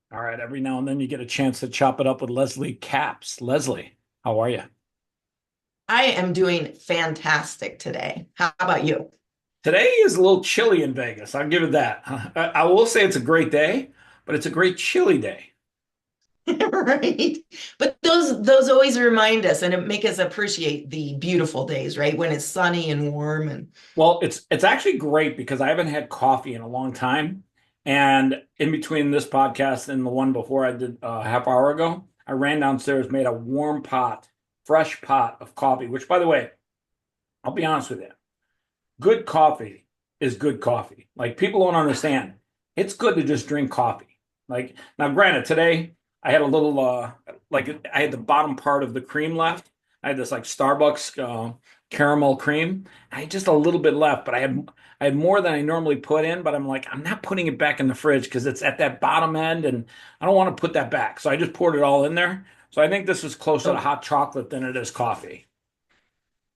All right, every now and then you get a chance to chop it up with Leslie Caps. Leslie, how are you? I am doing fantastic today. How about you? Today is a little chilly in Vegas. I'll give it that. I will say it's a great day, but it's a great chilly day. Right. But those always remind us and it make us appreciate the beautiful days, right? When it's sunny and warm and Well, it's actually great because I haven't had coffee in a long time. And in between this podcast and the one before I did a half hour ago, I ran downstairs, made a warm pot, fresh pot of coffee, which by the way, I'll be honest with you. Good coffee is good coffee. Like people don't understand. It's good to just drink coffee. Like now, granted, today I had a little like I had the bottom part of the cream left. I had this like Starbucks caramel cream. I had just a little bit left, but I had more than I normally put in, but I'm like, I'm not putting it back in the fridge because it's at that bottom end and I don't want to put that back. So I just poured it all in there. So I think this is closer to oh, hot chocolate than it is coffee.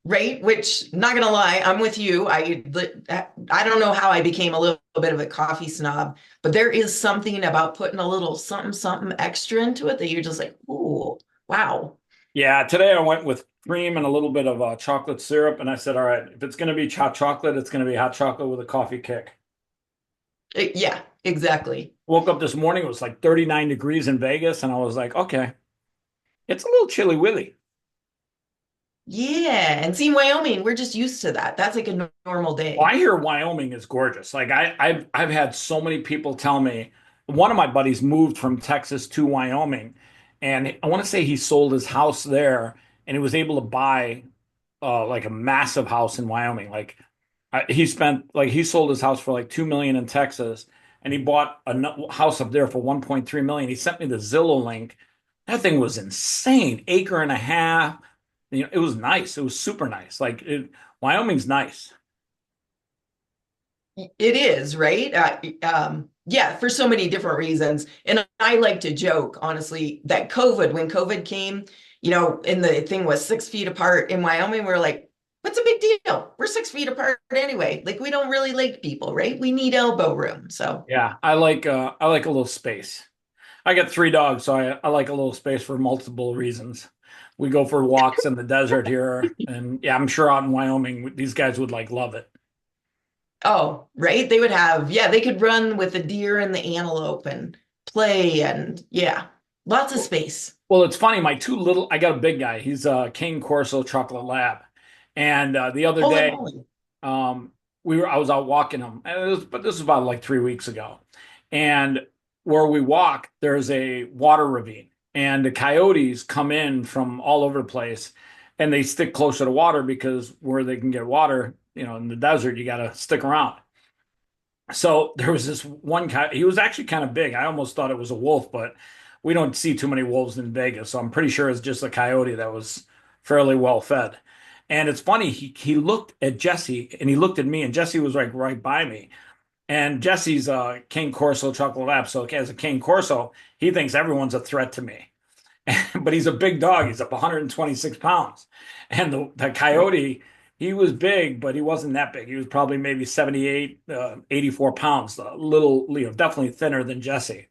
right, which not gonna lie, I'm with you. I don't know how I became a little bit of a coffee snob, but there is something about putting a little something something extra into it that you're just like, ooh, wow. Yeah, today I went with cream and a little bit of chocolate syrup, and I said, all right, if it's going to be hot chocolate, it's going to be hot chocolate with a coffee kick. Yeah, exactly. Woke up this morning, it was like 39 degrees in Vegas, and I was like, okay, it's a little chilly willy. Yeah, and see, Wyoming, we're just used to that. That's like a normal Well, I day. hear Wyoming is gorgeous. Like I've had so many people tell me. One of my buddies moved from Texas to Wyoming, and I want to say he sold his house there, and he was able to buy like a massive house in Wyoming. Like he spent like he sold his house for like 2 million in Texas, and he bought a house up there for 1.3 million. He sent me the Zillow link. That thing was insane, acre and a half. You know, it was nice. It was super nice. Wyoming's nice. It is, right? Yeah, for so many different reasons. And I like to joke, honestly, that when COVID came, and the thing was 6 feet apart in Wyoming, we are like, what's a big deal? We're 6 feet apart anyway. Like, we don't really like people, right? We need elbow room. So, Yeah, I like a little space. I got 3 dogs, so I like a little space for multiple reasons. We go for walks in the desert here, and yeah, I'm sure out in Wyoming, these guys would like love it. oh, right. Yeah, they could run with the deer and the antelope and play and yeah, lots of space. Well, it's funny. I got a big guy. He's a Cane Corso Chocolate Lab, and the other Holy day, moly. um, I was out walking him, but this was about like 3 weeks ago, and where we walk, there's a water ravine, and the coyotes come in from all over the place, and they stick closer to water because where they can get water, in the desert, you got to stick around. So there was this one guy, he was actually kind of big. I almost thought it was a wolf, but we don't see too many wolves in Vegas, so I'm pretty sure it's just a coyote that was fairly well fed. And it's funny, he looked at Jesse and he looked at me, and Jesse was like right by me. And Jesse's a Cane Corso Chocolate Lab, so as a Cane Corso, he thinks everyone's a threat to me. But he's a big dog. He's up 126 pounds. And the coyote, he was big, but he wasn't that big. He was probably maybe 78, 84 pounds, a little, definitely thinner than Jesse.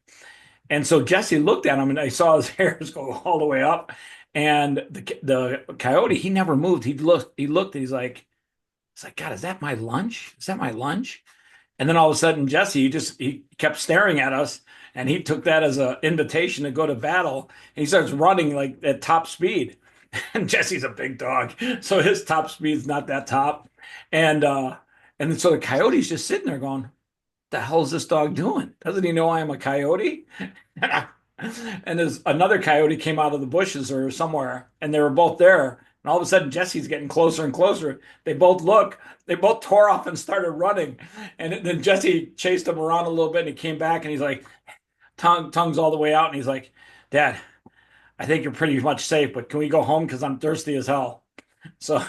And so Jesse looked at him and I saw his hairs go all the way up. And the coyote, he never moved. He looked, he's like, God, is that my lunch? Is that my lunch? And then all of a sudden, Jesse, he kept staring at us, and he took that as an invitation to go to battle. And he starts running like at top speed. And Jesse's a big dog, so his top speed's not that top. And so the coyote's just sitting there going, "The hell is this dog doing? Doesn't he know I am a coyote?" And there's another coyote came out of the bushes or somewhere, and they were both there. And all of a sudden, Jesse's getting closer and closer. They both look. They both tore off and started running. And then Jesse chased him around a little bit, and he came back, and he's like, tongues all the way out, and he's like, "Dad, I think you're pretty much safe, but can we go home? Because I'm thirsty as hell." So,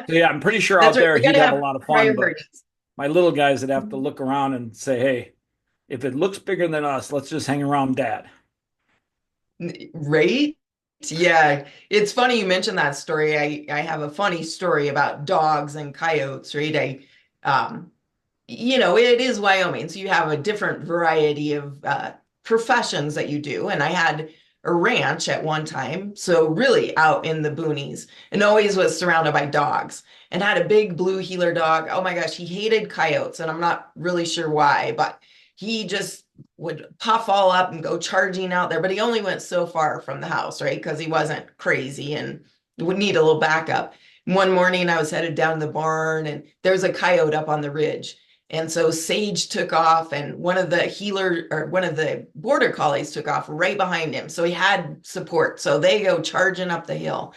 yeah, I'm pretty sure out That's right. there We got he'd to have a have lot of fun, but priorities. my little guys would have to look around and say, "Hey, if it looks bigger than us, let's just hang around Dad." Right? Yeah. It's funny you mentioned that story. I have a funny story about dogs and coyotes, right? It is Wyoming, so you have a different variety of professions that you do. And I had a ranch at one time, so really out in the boonies, and always was surrounded by dogs, and had a big blue heeler dog. Oh my gosh, he hated coyotes, and I'm not really sure why, but he just would puff all up and go charging out there. But he only went so far from the house, right? Because he wasn't crazy and would need a little backup. One morning I was headed down the barn, and there's a coyote up on the ridge. And so Sage took off, and one of the border collies took off right behind him. So he had support. So they go charging up the hill.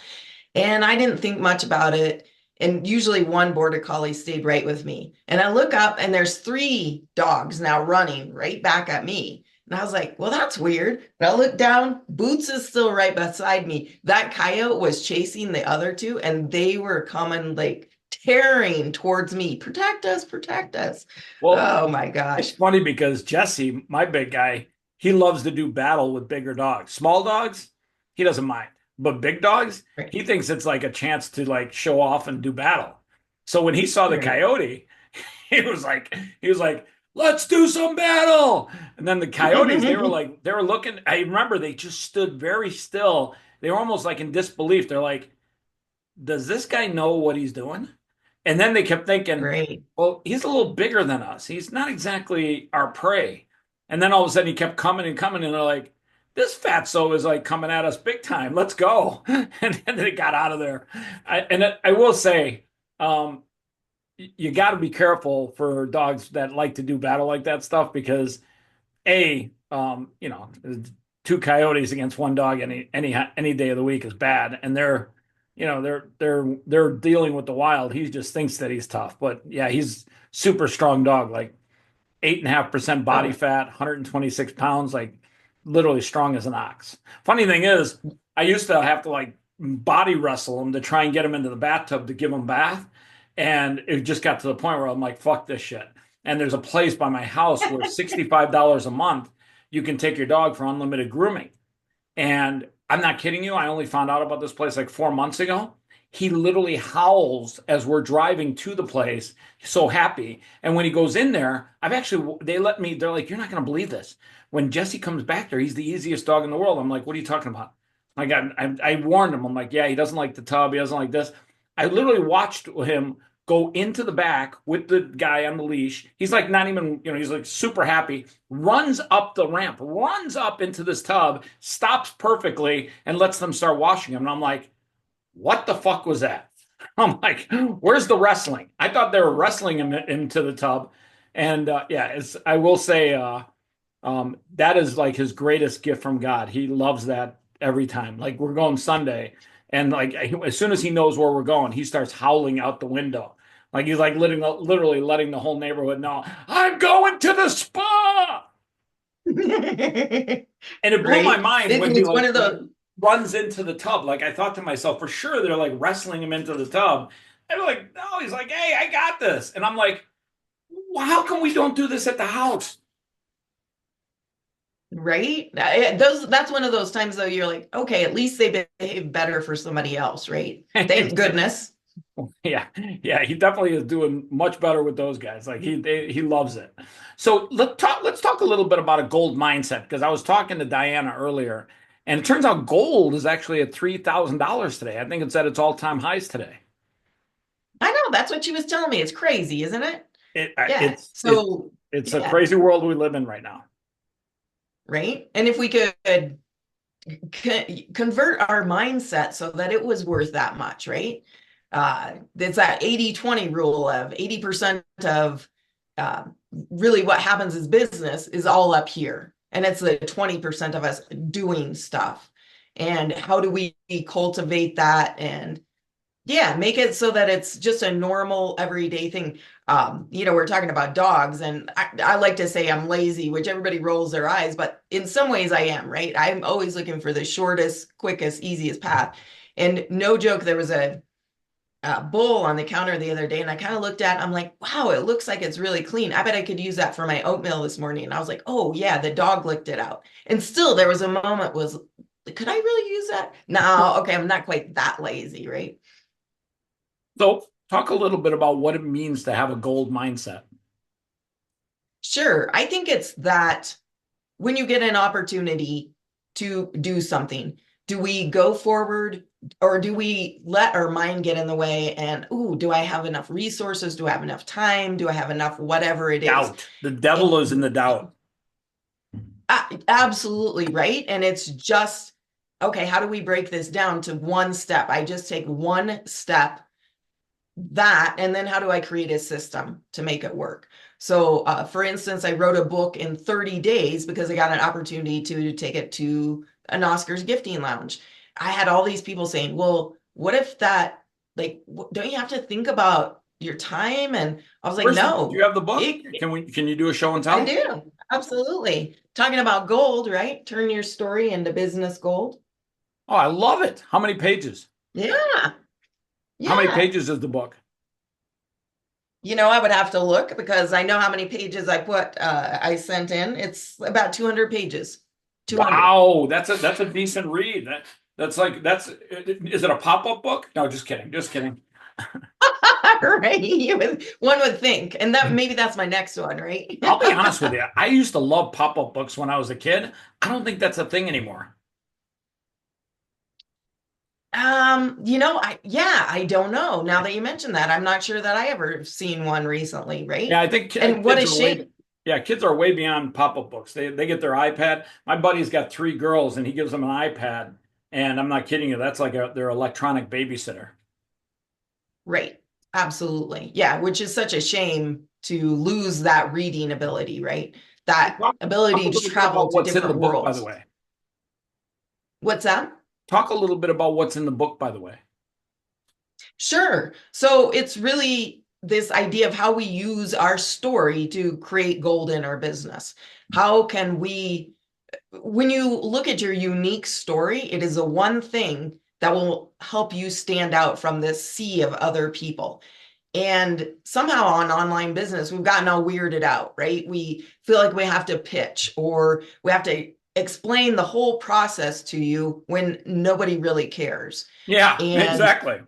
And I didn't think much about it. And usually one border collie stayed right with me. And I look up, and there's three dogs now running right back at me. And I was like, well, that's weird. But I look down, Boots is still right beside me. That coyote was chasing the other two, and they were coming like tearing towards me. Protect us, protect us. Well, Oh my it's gosh. funny because Jesse, my big guy, he loves to do battle with bigger dogs. Small dogs, he doesn't mind. But big dogs, Right. he thinks it's like a chance to like show off and do battle. So when he saw the Right. coyote, he was like, let's do some battle. And then the coyotes, they were looking. I remember they just stood very still. They were almost like in disbelief. They're like, does this guy know what he's doing? And then they kept thinking, Right. well, he's a little bigger than us. He's not exactly our prey. And then all of a sudden he kept coming and coming, and they're like, this fatso is like coming at us big time. Let's go. And then they got out of there. I will say, um, you got to be careful for dogs that like to do battle like that stuff because you know, two coyotes against one dog any day of the week is bad, and you know, they're dealing with the wild. He just thinks that he's tough, but yeah, he's super strong dog, like 8.5% body Oh, fat, 126 pounds, like literally strong as an ox. Funny thing is, I used to have to like body wrestle him to try and get him into the bathtub to give him a bath. And it just got to the point where I'm like, fuck this shit. And there's a place by my house where $65 a month you can take your dog for unlimited grooming. And I'm not kidding you. I only found out about this place like 4 months ago. He literally howls as we're driving to the place. He's so happy. And when he goes in there, they're like, you're not going to believe this. When Jesse comes back there, he's the easiest dog in the world. I'm like, what are you talking about? I warned him. I'm like, yeah, he doesn't like the tub. He doesn't like this. I literally watched him go into the back with the guy on the leash. He's like not even, you know, he's like super happy, runs up the ramp, runs up into this tub, stops perfectly, and lets them start washing him. And I'm like, what the fuck was that? I'm like, where's the wrestling? I thought they were wrestling him into the tub. And yeah, I will say that is like his greatest gift from God. He loves that every time. Like we're going Sunday, and like as soon as he knows where we're going, he starts howling out the window. Like he's like literally letting the whole neighborhood know, I'm going to the spa. And it blew my right. mind when It's one of when he those. runs into the tub. Like I thought to myself, for sure they're like wrestling him into the tub. And they're like, no, he's like, hey, I got this. And I'm like, well, how come we don't do this at the house? Right? That's one of those times though you're like, okay, at least they behave better for somebody else, right? Thank goodness. Yeah, yeah, he definitely is doing much better with those guys. Like he loves it. So let's talk a little bit about a gold mindset because I was talking to Diana earlier, and it turns out gold is actually at $3,000 today. I think it's at its all-time highs today. I know that's what she was telling me. It's crazy, isn't it? It Yeah. it's So it's a yeah, crazy world we live in right now. right. And if we could convert our mindset so that it was worth that much, right? It's that 80-20 rule of 80% of uh, really what happens is business is all up here. And it's the 20% of us doing stuff. And how do we cultivate that and yeah, make it so that it's just a normal everyday thing. We're talking about dogs, and I like to say I'm lazy, which everybody rolls their eyes, but in some ways I am, right? I'm always looking for the shortest, quickest, easiest path. And no joke, there was a bowl on the counter the other day, and I kind of looked at it, I'm like, wow, it looks like it's really clean. I bet I could use that for my oatmeal this morning. And I was like, oh yeah, the dog licked it out. And still there was a moment was, could I really use that? No, okay, I'm not quite that lazy, right? So talk a little bit about what it means to have a gold mindset. Sure. I think it's that when you get an opportunity to do something, do we go forward or do we let our mind get in the way and, ooh, do I have enough resources? Do I have enough time? Do I have enough whatever it is? Doubt. The devil is in the doubt. Absolutely right. And it's just, okay, how do we break this down to one step? I just take one step, that, and then how do I create a system to make it work? So, for instance, I wrote a book in 30 days because I got an opportunity to take it to an Oscars gifting lounge. I had all these people saying, well, what if that, like, don't you have to think about your time? And I was like, First, do you no, have the book? Can you do a show and I tell? do. Absolutely. Talking about gold, right? Turn your story into business gold. Oh, I love it. How many pages? Yeah. How many Yeah. pages is the book? I would have to look because I know how many pages I sent in. It's about 200 pages. 200. Wow, that's a decent read. Is it a pop-up book? No, just kidding. Just kidding. Right? One would think. And that maybe that's my next one, right? I'll be honest with you. I used to love pop-up books when I was a kid. I don't think that's a thing anymore. I don't know. Now that you mention that, I'm not sure that I ever seen one recently, Yeah, right? I think And what kids a are shame. kids are way beyond pop-up books. They get their iPad. My buddy's got three girls and he gives them an iPad. And I'm not kidding you, that's like their electronic babysitter. Right. Absolutely. Yeah, which is such a shame to lose that reading ability, right? That Talk a ability to little bit travel about to what's in the different book, by the worlds. way. What's that? Talk a little bit about what's in the book, by the way. Sure. So it's really this idea of how we use our story to create gold in our business. How can we, when you look at your unique story, it is the one thing that will help you stand out from this sea of other people. And somehow on online business, we've gotten all weirded out, right? We feel like we have to pitch or we have to explain the whole process to you when nobody really cares. Yeah, And exactly.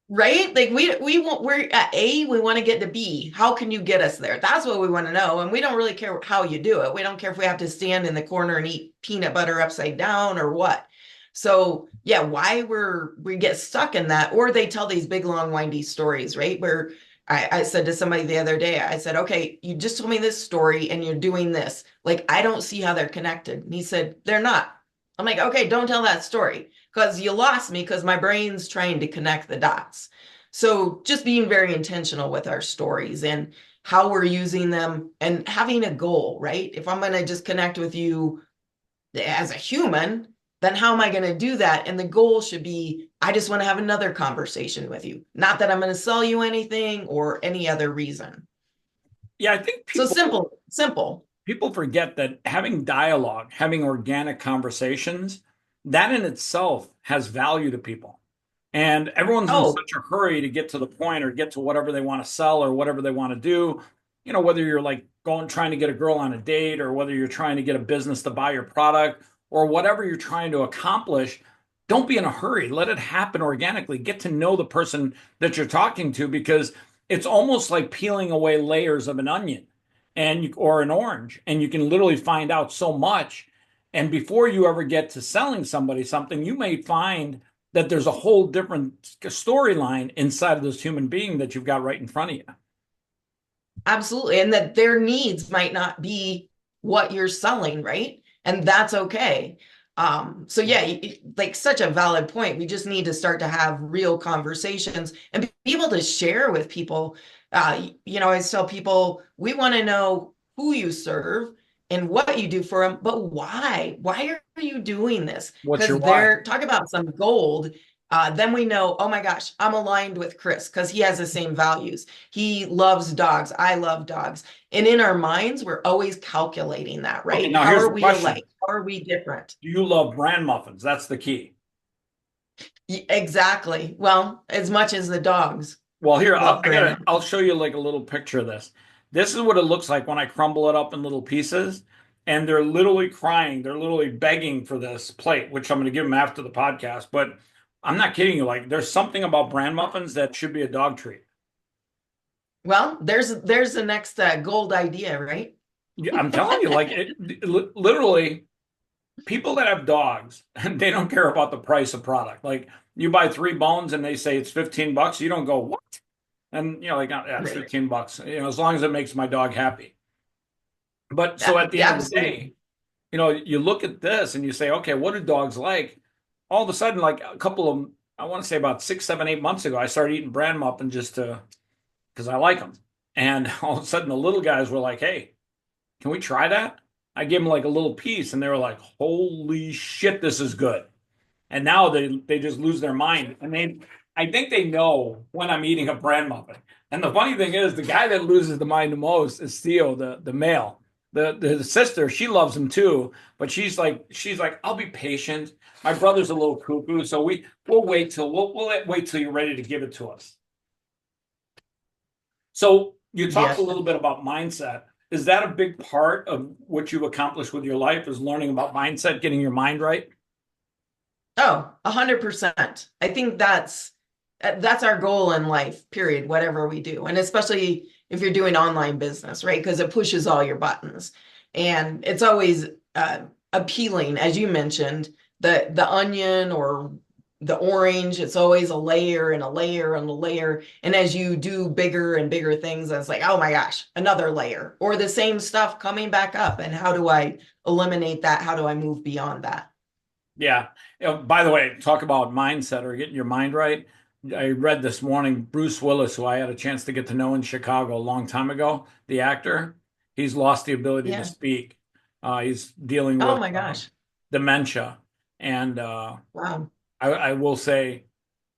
right, like we're at A, we want to get to B. How can you get us there? That's what we want to know. And we don't really care how you do it. We don't care if we have to stand in the corner and eat peanut butter upside down or what. So yeah, why we get stuck in that, or they tell these big long windy stories, right? Where I said to somebody the other day, I said, okay, you just told me this story and you're doing this. Like, I don't see how they're connected. And he said, they're not. I'm like, okay, don't tell that story because you lost me because my brain's trying to connect the dots. So just being very intentional with our stories and how we're using them and having a goal, right? If I'm going to just connect with you as a human, then how am I going to do that? And the goal should be, I just want to have another conversation with you, not that I'm going to sell you anything or any other reason. Yeah, I think So people simple. people forget that having dialogue, having organic conversations, that in itself has value to people. And everyone's in Oh, such a hurry to get to the point or get to whatever they want to sell or whatever they want to do. Whether you're like trying to get a girl on a date or whether you're trying to get a business to buy your product or whatever you're trying to accomplish, don't be in a hurry. Let it happen organically. Get to know the person that you're talking to because it's almost like peeling away layers of an onion or an orange, and you can literally find out so much. And before you ever get to selling somebody something, you may find that there's a whole different storyline inside of this human being that you've got right in front of you. absolutely. And that their needs might not be what you're selling, right? And that's okay. So yeah, like such a valid point. We just need to start to have real conversations and be able to share with people. I tell people, we want to know who you serve and what you do for them, but why? Why are you doing this? What's your Because why? they're talk about some gold. Then we know, oh my gosh, I'm aligned with Chris because he has the same values. He loves dogs. I love dogs. And in our minds, we're always calculating that, Okay, right? now How here's are the we question. alike? How are we different? Do you love bran muffins? That's the key. Exactly. Well, as much as the dogs Well, here love I'll grandma. show you like a little picture of this. This is what it looks like when I crumble it up in little pieces, and they're literally crying. They're literally begging for this plate, which I'm going to give them after the podcast. But I'm not kidding you. Like, there's something about bran muffins that should be a dog treat. Well, there's the next gold idea, right? I'm telling you, like literally, people that have dogs, they don't care about the price of product. Like you buy three bones and they say it's $15, you don't go, what? And like, yeah, it's Right. $15, as long as it makes my dog happy. But so at the Yeah, end of the absolutely. day, you look at this and you say, okay, what do dogs like? All of a sudden, like a couple of, I want to say about 6, 7, 8 months ago, I started eating brand muffin just to, because I like them. And all of a sudden, the little guys were like, hey, can we try that? I gave them like a little piece and they were like, holy shit, this is good. And now they just lose their mind. I think they know when I'm eating a brand muffin. And the funny thing is, the guy that loses the mind the most is Theo, the male. The sister, she loves him too, but she's like, I'll be patient. My brother's a little cuckoo, so we'll wait till you're ready to give it to us. So you talked Yeah. a little bit about mindset. Is that a big part of what you've accomplished with your life? Is learning about mindset, getting your mind right? Oh, 100%. I think that's our goal in life, period, whatever we do. And especially if you're doing online business, right? Because it pushes all your buttons. And it's always appealing, as you mentioned, the onion or the orange, it's always a layer and a layer and a layer. And as you do bigger and bigger things, it's like, oh my gosh, another layer or the same stuff coming back up. And how do I eliminate that? How do I move beyond that? Yeah. By the way, talk about mindset or getting your mind right. I read this morning Bruce Willis, who I had a chance to get to know in Chicago a long time ago, the actor, he's lost the ability to Yeah. speak. He's dealing Oh with my gosh. dementia. And Wow. I will say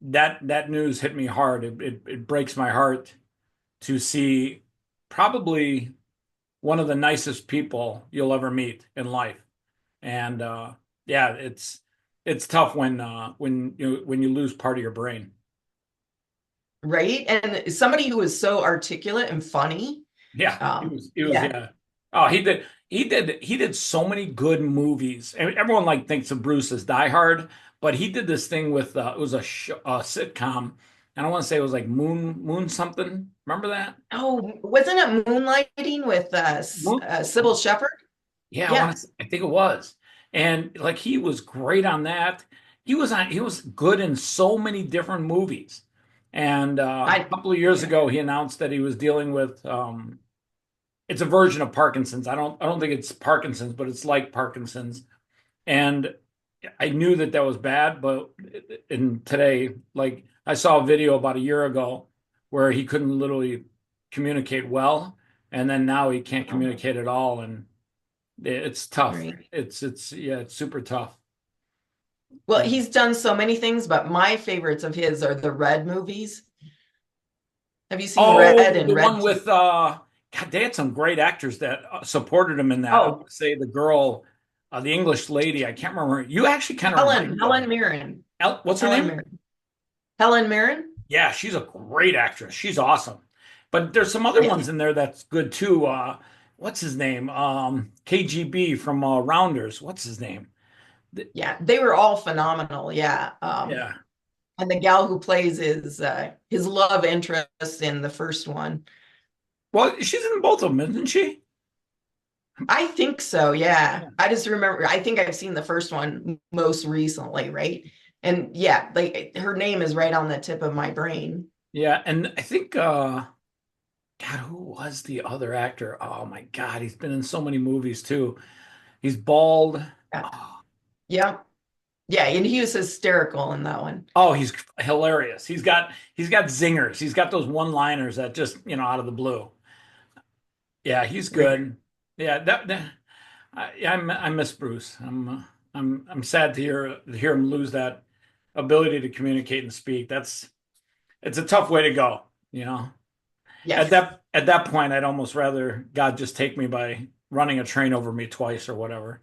that news hit me hard. It breaks my heart to see probably one of the nicest people you'll ever meet in life. And yeah, it's tough when you lose part of your brain. Right. And somebody who is so articulate and funny. Yeah, he was Yeah. yeah. Oh, he did so many good movies. And everyone like thinks of Bruce as Die Hard, but he did this thing with it was a sitcom, and I want to say it was like Moon something. Remember that? Oh, wasn't it Moonlighting with Moon? Sybil Shepherd? Yeah, Yeah. I think it was. And like he was great on that. He was good in so many different movies. And a I couple of years yeah. ago he announced that he was dealing with it's a version of Parkinson's. I don't think it's Parkinson's, but it's like Parkinson's. And I knew that that was bad, but in today, like I saw a video about a year ago where he couldn't literally communicate well, and then now he can't Oh, communicate at all, and it's tough. right. It's yeah, it's super tough. Well, And he's done so many things, but my favorites of his are the Red movies. Have you seen Red oh, and the Red one 2? with God, they had some great actors that supported him in that. I Oh, would say the girl, the English lady, I can't remember. You actually kind of remind me of Helen her. Mirren. What's her Helen name? Mirren. Helen Mirren? Yeah, she's a great actress. She's awesome. But there's some other Yeah. ones in there that's good too. What's his name? KGB from Rounders. What's his name? Yeah. They were all phenomenal. Yeah. Yeah. And the gal who plays his love interest in the first one. Well, she's in both of them, isn't she? I think so, yeah. Yeah. I just remember, I think I've seen the first one most recently, right? And yeah, like her name is right on the tip of my brain. Yeah, and I think God, who was the other actor? Oh my God, he's been in so many movies too. He's bald. Yeah. Oh, Yeah. Yeah, and he was hysterical in that one. oh, he's hilarious. He's got zingers. He's got those one-liners that just, out of the blue. Yeah, he's Right. good. Yeah, I miss Bruce. I'm sad to hear him lose that ability to communicate and speak. It's a tough way to go, you know. At Yes. that point, I'd almost rather God just take me by running a train over me twice or whatever.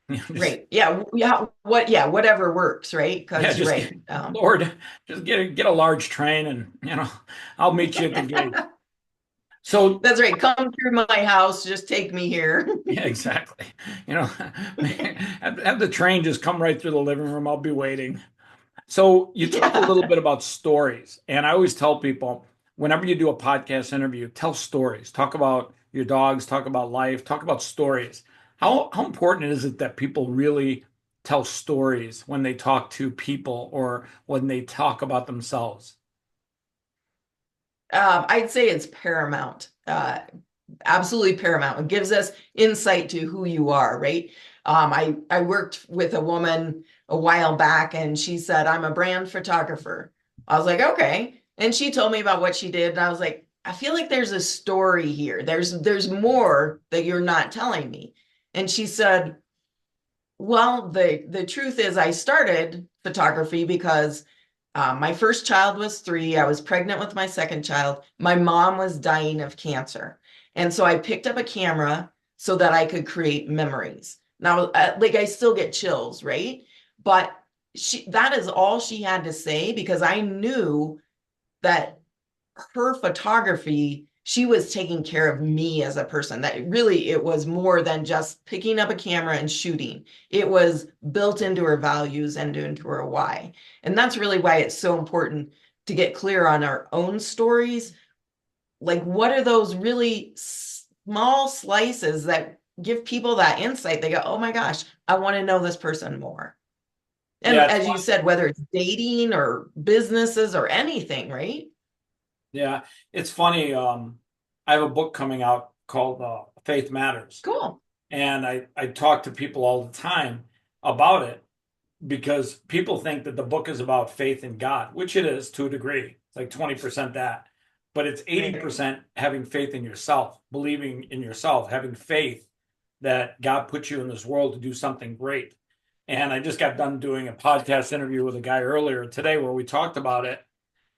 Just Right. Yeah. Yeah. Yeah, whatever works, right? yeah, Because just get, right. Lord, just get a large train and I'll meet you at the gate. So That's right. Come through my house, just take me here. yeah, exactly. You know, have the train just come right through the living room. I'll be waiting. So you talk a little Yeah. bit about stories, and I always tell people whenever you do a podcast interview, tell stories. Talk about your dogs, talk about life, talk about stories. How important is it that people really tell stories when they talk to people or when they talk about themselves? I'd say it's paramount, absolutely paramount. It gives us insight to who you are, right? I worked with a woman a while back, and she said, "I'm a brand photographer." I was like, "Okay," and she told me about what she did, and I was like, "I feel like there's a story here. There's more that you're not telling me." And she said, "Well, the truth is, I started photography because." My first child was 3. I was pregnant with my second child. My mom was dying of cancer. And so I picked up a camera so that I could create memories. Now, like I still get chills, right? But that is all she had to say because I knew that her photography, she was taking care of me as a person. That really, it was more than just picking up a camera and shooting. It was built into her values and into her why. And that's really why it's so important to get clear on our own stories. Like, what are those really small slices that give people that insight? They go, oh my gosh, I want to know this person more. And Yeah, it's as you said, whether it's dating or businesses or anything, right? Yeah, it's funny. I have a book coming out called Faith Matters, Cool. and I talk to people all the time about it because people think that the book is about faith in God, which it is to a degree. It's like 20% that, but it's Right. 80% having faith in yourself, believing in yourself, having faith that God put you in this world to do something great. And I just got done doing a podcast interview with a guy earlier today where we talked about it.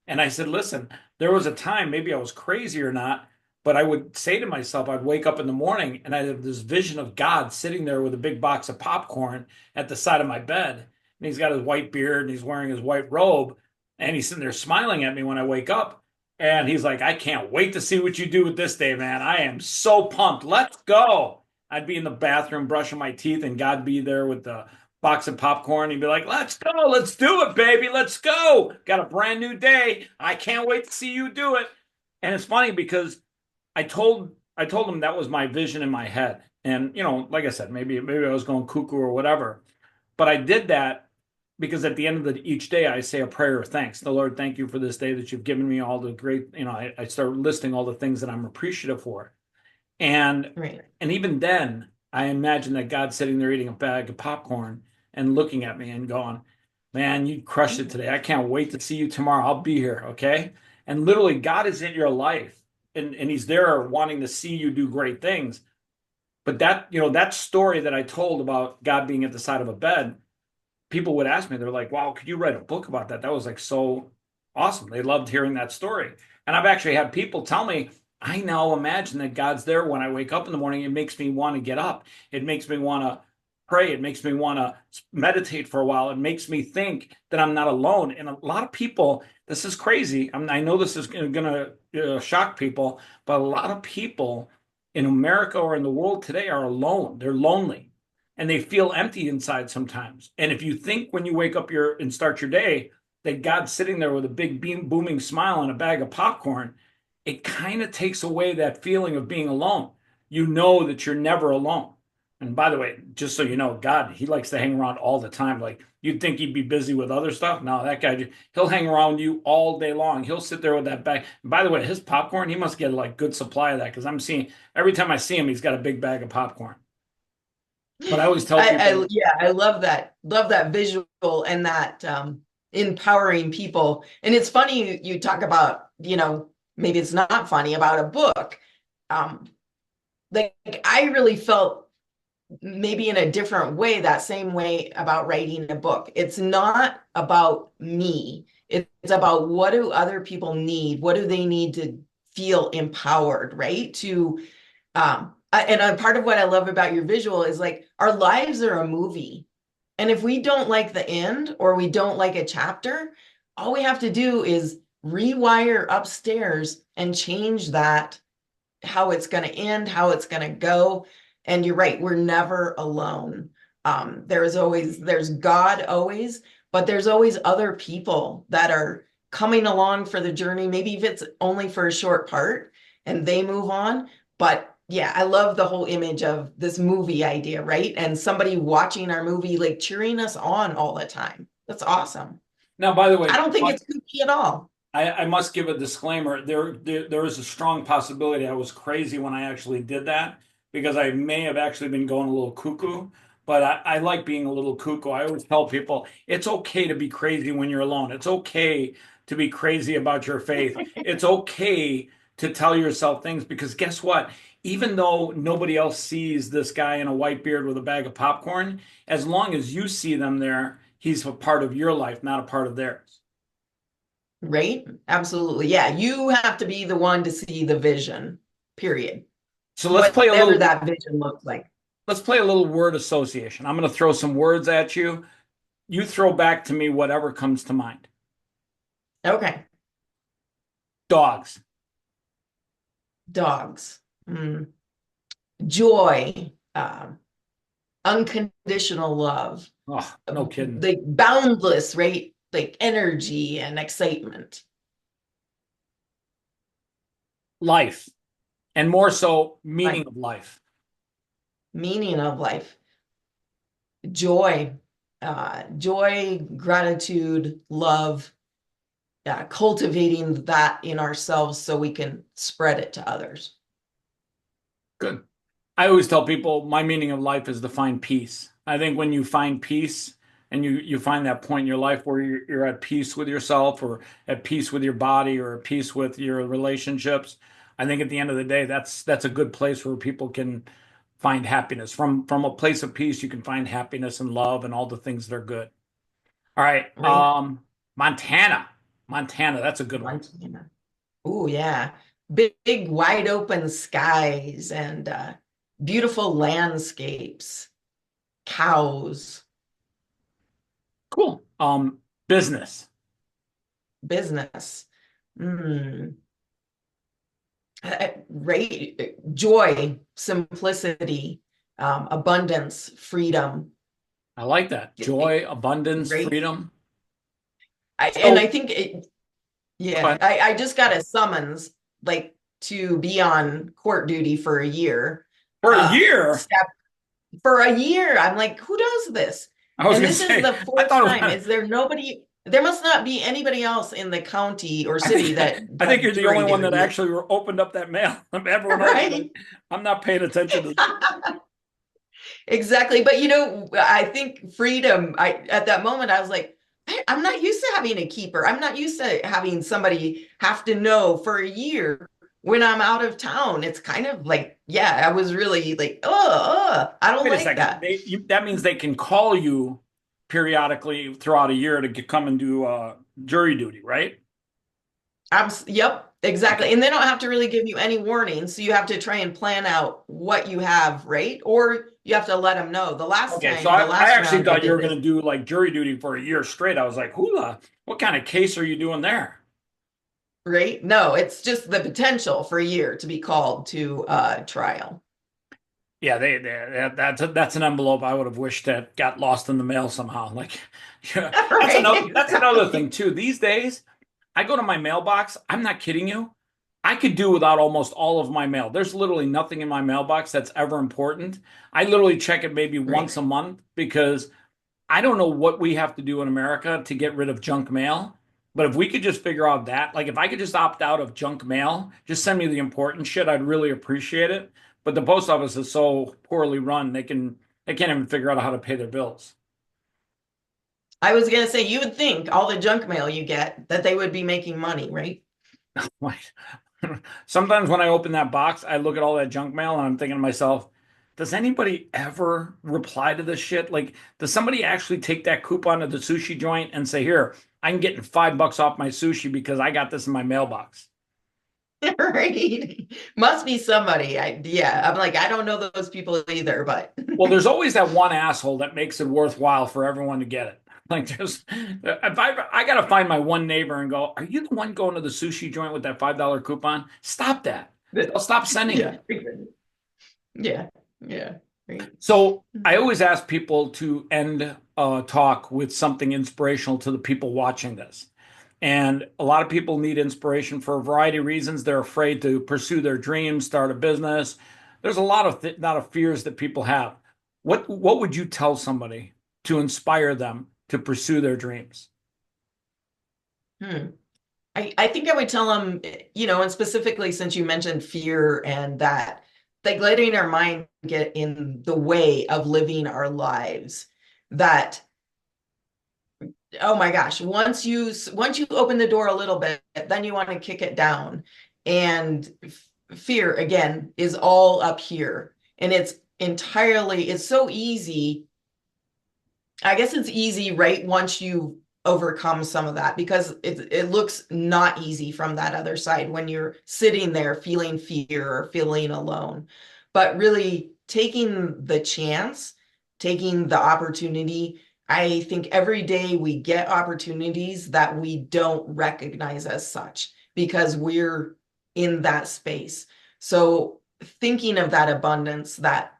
And I said, listen, there was a time, maybe I was crazy or not, but I would say to myself, I'd wake up in the morning and I have this vision of God sitting there with a big box of popcorn at the side of my bed. And he's got his white beard and he's wearing his white robe. And he's sitting there smiling at me when I wake up. And he's like, I can't wait to see what you do with this day, man. I am so pumped. Let's go. I'd be in the bathroom brushing my teeth, and God be there with the box of popcorn. He'd be like, let's go. Let's do it, baby. Let's go. Got a brand new day. I can't wait to see you do it. And it's funny because I told him that was my vision in my head. And like I said, maybe I was going cuckoo or whatever. But I did that because at the end of each day I say a prayer of thanks. The Lord, thank you for this day that you've given me all the great, I start listing all the things that I'm appreciative for. And Right. and even then, I imagine that God's sitting there eating a bag of popcorn and looking at me and going, "Man, you crushed it today. I can't wait to see you tomorrow. I'll be here, okay?" And literally, God is in your life, and He's there wanting to see you do great things. But that story that I told about God being at the side of a bed, people would ask me, they're like, "Wow, could you write a book about that? That was like so awesome." They loved hearing that story. And I've actually had people tell me, I now imagine that God's there when I wake up in the morning. It makes me want to get up. It makes me want to pray. It makes me want to meditate for a while. It makes me think that I'm not alone. And a lot of people, this is crazy. I know this is going to shock people, but a lot of people in America or in the world today are alone. They're lonely and they feel empty inside sometimes. And if you think when you wake up and start your day that God's sitting there with a big booming smile and a bag of popcorn, it kind of takes away that feeling of being alone. You know that you're never alone. And by the way, just so you know, God, he likes to hang around all the time. Like you'd think he'd be busy with other stuff. No, that guy, he'll hang around you all day long. He'll sit there with that bag. And by the way, his popcorn, he must get like good supply of that because I'm seeing every time I see him, he's got a big bag of popcorn. But I always tell people, Yeah, I love that visual and that empowering people. And it's funny you talk about, maybe it's not funny about a book. Um, like I really felt maybe in a different way, that same way about writing a book. It's not about me. It's about what do other people need? What do they need to feel empowered, right? And a part of what I love about your visual is like our lives are a movie. And if we don't like the end or we don't like a chapter, all we have to do is rewire upstairs and change that, how it's going to end, how it's going to go. And you're right, we're never alone. There's God always, but there's always other people that are coming along for the journey. Maybe if it's only for a short part and they move on, but yeah, I love the whole image of this movie idea, right? And somebody watching our movie, like cheering us on all the time. That's awesome. Now, by the I way, don't think it's kooky at all. I must give a disclaimer. There is a strong possibility I was crazy when I actually did that because I may have actually been going a little cuckoo. But I like being a little cuckoo. I always tell people it's okay to be crazy when you're alone. It's okay to be crazy about your faith. It's okay to tell yourself things because guess what? Even though nobody else sees this guy in a white beard with a bag of popcorn, as long as you see them there, he's a part of your life, not a part of theirs. Right? Absolutely. Yeah. You have to be the one to see the vision, period. So Whatever that vision looks like. let's play a little word association. I'm going to throw some words at you. You throw back to me whatever comes to mind. Okay. Dogs. Dogs. Mm. Joy. Unconditional love. Oh, no kidding. Like boundless, right? Like energy and excitement. Life. And more so, meaning Like of life. meaning of life. Joy. Joy, gratitude, love, cultivating that in ourselves so we can spread it to others. Good. I always tell people my meaning of life is to find peace. I think when you find peace and you find that point in your life where you're at peace with yourself or at peace with your body or at peace with your relationships, I think at the end of the day, that's a good place where people can find happiness. From a place of peace, you can find happiness and love and all the things that are good. All right. Right? Montana. Montana, that's a good one. Montana. Oh, yeah. Big, wide open skies and beautiful landscapes, cows, Cool. Business. business. Mm. Right? Joy, simplicity, abundance, freedom. I like that. Joy, abundance, Right? freedom. And So, I think yeah, but I just got a summons like to be on court duty for a year. for a Uh, year, step for a year. I'm like, who does this? I was And going to this is say, the I fourth thought time. about, Is there nobody? There must not be anybody else in the county or I city think, that I does think you're the only jury one that duty, actually opened up that mail. Everyone else is like, right? I'm not paying attention to. Exactly. But you know, I think freedom, I at that moment I was like, I'm not used to having a keeper. I'm not used to having somebody have to know for a year when I'm out of town. It's kind of like, yeah, I was really like, I don't Wait a like second. that. That means they can call you periodically throughout a year to come and do jury duty, right? Yep, exactly. Okay. And they don't have to really give you any warning. So you have to try and plan out what you have, right? Or you have to let them know. Okay. So The I last actually round I thought you did were going this. to do like jury duty for a year straight. I was like, hula, what kind of case are you doing there? Right? No, it's just the potential for a year to be called to trial. Yeah, that's an envelope I would have wished that got lost in the mail somehow. Like, yeah, Right? that's another Exactly. thing too. These days, I go to my mailbox. I'm not kidding you. I could do without almost all of my mail. There's literally nothing in my mailbox that's ever important. I literally check it maybe Right. once a month because I don't know what we have to do in America to get rid of junk mail. But if we could just figure out that, like if I could just opt out of junk mail, just send me the important shit, I'd really appreciate it. But the post office is so poorly run, they can't even figure out how to pay their bills. I was gonna say you would think all the junk mail you get that they would be making money, right? Like sometimes when I open that box, I look at all that junk mail and I'm thinking to myself, does anybody ever reply to this shit? Like, does somebody actually take that coupon to the sushi joint and say, here, I'm getting $5 off my sushi because I got this in my mailbox? Right. Must be somebody. Yeah, I'm like, I don't know those people either, but Well, there's always that one asshole that makes it worthwhile for everyone to get it. Like, just if I got to find my one neighbor and go, are you the one going to the sushi joint with that $5 coupon? Stop that. They'll stop sending yeah. it. Yeah. Yeah. Right. So I always ask people to end a talk with something inspirational to the people watching this. And a lot of people need inspiration for a variety of reasons. They're afraid to pursue their dreams, start a business. there's a lot of fears that people have. What would you tell somebody to inspire them to pursue their dreams? Hmm. I think I would tell them, and specifically since you mentioned fear and that, like letting our mind get in the way of living our lives, that, oh my gosh, once you open the door a little bit, then you want to kick it down. And fear, again, is all up here. And it's so easy. I guess it's easy, right? Once you overcome some of that, because it looks not easy from that other side when you're sitting there feeling fear or feeling alone. But really taking the chance, taking the opportunity. I think every day we get opportunities that we don't recognize as such because we're in that space. So thinking of that abundance, that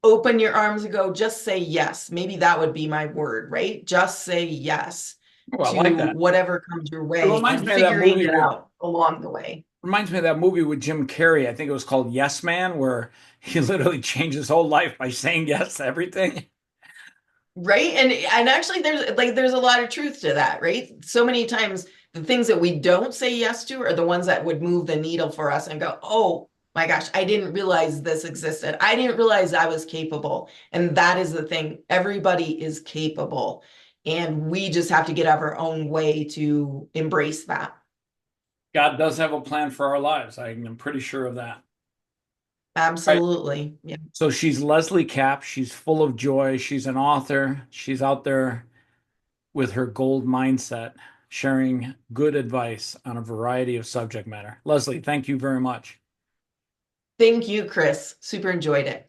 open your arms and go, just say yes. Maybe that would be my word, right? Just say yes Oh, I like to that. whatever comes your It way reminds and me of that figuring movie it with out along the way. reminds me of that movie with Jim Carrey. I think it was called Yes Man, where he literally changed his whole life by saying yes to everything. Right. And actually there's a lot of truth to that, right? So many times the things that we don't say yes to are the ones that would move the needle for us and go, oh my gosh, I didn't realize this existed. I didn't realize I was capable. And that is the thing. Everybody is capable. And we just have to get out of our own way to embrace that. God does have a plan for our lives. I'm pretty sure of that. Right. Absolutely. Yeah. So she's Leslie Capp. She's full of joy. She's an author. She's out there with her gold mindset, sharing good advice on a variety of subject matter. Leslie, thank you very much. Thank you, Chris. Super enjoyed it.